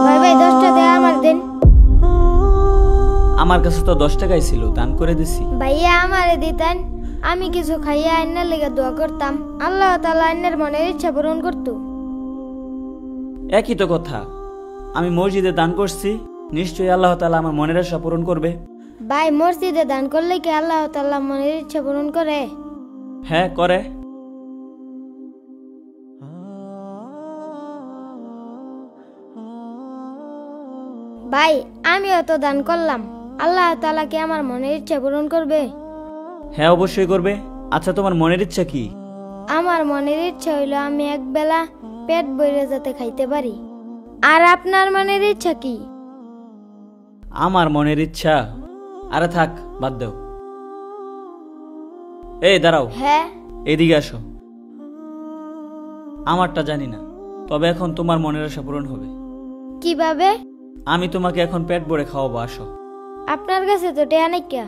ভাই ভাই 10 টাকা আমার দেন। আমার কাছে তো 10 টাকাই ছিল, দান করে দিছি। ভাইয়া আমারে দিতেন, আমি কিছু খাইয়া আইনার লেগে দোয়া করতাম, আল্লাহ তাআলা আইনার মনের ইচ্ছা পূরণ করতো। একই তো কথা, আমি মসজিদে দান করছি, নিশ্চয়ই আল্লাহ তাআলা আমার মনের আশা পূরণ করবে। ভাই মসজিদে দান করলে কি আল্লাহ তাআলা মনের ইচ্ছা পূরণ করে? হ্যাঁ করে। ভাই আমিও তো দান করলাম, আল্লাহ তাআলা কি আমার মনের ইচ্ছা পূরণ করবে? হ্যাঁ অবশ্যই করবে। আচ্ছা তোমার মনের ইচ্ছা কি? আমার মনের ইচ্ছা হইলো আমি একবেলা পেট ভরে যাতে খাইতে পারি। আর আপনার মনের ইচ্ছা কি? আমার মনের ইচ্ছা, আরে থাক বাদ দাও। এই দাঁড়াও, হ্যাঁ এদিকে আসো। আমারটা জানি না, তবে এখন তোমার মনের আশা পূরণ হবে। কিভাবে? আমি তোমাকে এখন পেট ভরে খাওয়াবো, আসো। আপনার কাছে তো টেয়া নাই কে?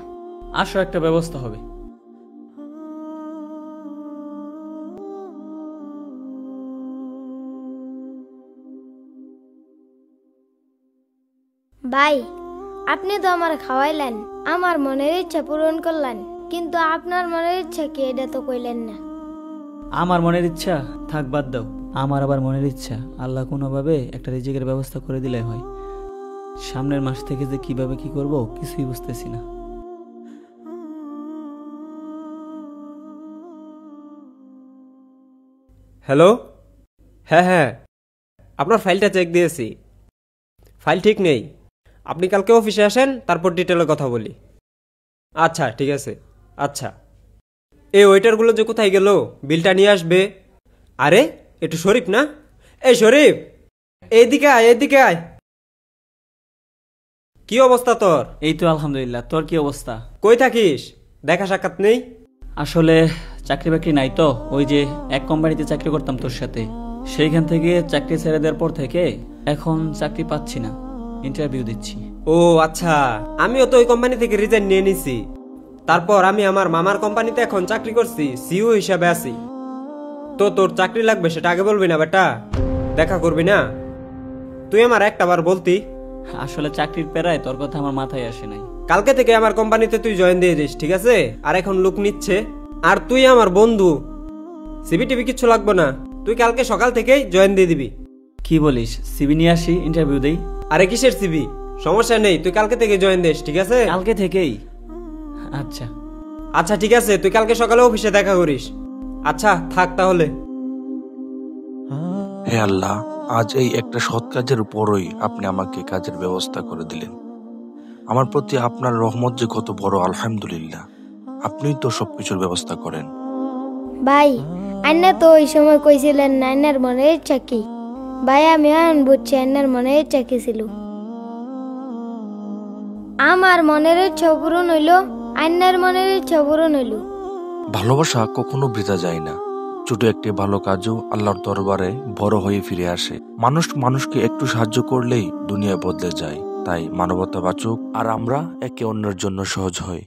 আসো, একটা ব্যবস্থা হবে। ভাই আপনি তো আমার খাওয়াইলেন, আমার মনের ইচ্ছা পূরণ করলেন, কিন্তু আপনার মনের ইচ্ছা কি এটা তো কইলেন না। আমার মনের ইচ্ছা থাক বাদ দাও। আমার আবার মনের ইচ্ছা আল্লাহ কোনোভাবে একটা রিজিকের ব্যবস্থা করে দিলে হয়। সামনের মাস থেকে যে কিভাবে কি করব কিছুই বুঝতেছি না। হ্যালো, হ্যাঁ হ্যাঁ, আপনার ফাইলটা চেক দিয়েছি, ফাইল ঠিক নেই। আপনি কালকে অফিসে আসেন, তারপর ডিটেলে কথা বলি। আচ্ছা ঠিক আছে। আচ্ছা, এই ওয়েটারগুলো যে কোথায় গেল, বিলটা নিয়ে আসবে। আরে একটু শরীফ না? এই শরীফ, এইদিকে আয়, এইদিকে আয়। কি অবস্থা তোর? এই তো আলহামদুলিল্লাহ, তোর কি অবস্থা? কই থাকিস? দেখা সাক্ষাৎ নেই। আসলে চাকরি বাকরি নাই তো, ওই যে এক কোম্পানিতে চাকরি করতাম তোর সাথে, সেইখান থেকে চাকরি ছেড়ে দেওয়ার পর থেকে এখন চাকরি পাচ্ছি না, ইন্টারভিউ দিচ্ছি। ও আচ্ছা, আমিও তো ওই কোম্পানি থেকে রিজাইন নিয়ে নিছি। তারপর আমি আমার মামার কোম্পানিতে এখন চাকরি করছি, সিইও হিসাবে আছি। তো তোর চাকরি লাগবে সেটা আগে বলবি না বেটা, দেখা করবি না? তুই আমার একটা বার বলতি। আসলে চাকরির পেরায় তোর কথা আমার মাথায় আসে নাই। কালকে থেকে আমার কোম্পানিতে তুই জয়েন দিয়ে দিস, ঠিক আছে? আর এখন লোক নিচ্ছে, আর তুই আমার বন্ধু, সিবি টিভি কিচ্ছু লাগবে না, তুই কালকে সকাল থেকেই জয়েন দিয়ে দিবি। কি বলিস? সিবি নিয়ে আসি, ইন্টারভিউ দেই? আরে কিসের সিবি, সমস্যা নেই, তুই কালকে থেকে জয়েন দিস, ঠিক আছে? কালকে থেকেই? আচ্ছা আচ্ছা ঠিক আছে, তুই কালকে সকালে অফিসে দেখা করিস। আচ্ছা থাক তাহলে। হে আল্লাহ, আজ এই একটা সৎ কাজের উপরই আপনি আমাকে কাজের ব্যবস্থা করে দিলেন। আমার প্রতি আপনার রহমত যে কত বড়, আলহামদুলিল্লাহ। আপনিই তো সবকিছুর ব্যবস্থা করেন। ভাই আইনা তো ওই সময় কইছিলেন না আইনার মনের ইচ্ছা কি? ভাই আমি এখন বুঝছি আইনার মনের ইচ্ছা কি ছিল। আমার মনের ইচ্ছা পূরণ হইল, আইনার মনের ইচ্ছা পূরণ হইল। ভালোবাসা কখনো বৃথা যায় না। ছোট একটি ভালো কাজও আল্লাহর দরবারে বড় হয়ে ফিরে আসে। মানুষ মানুষকে একটু সাহায্য করলেই দুনিয়া বদলে যায়। তাই মানবতা বাঁচুক, আর আমরা একে অন্যের জন্য সহজ হই।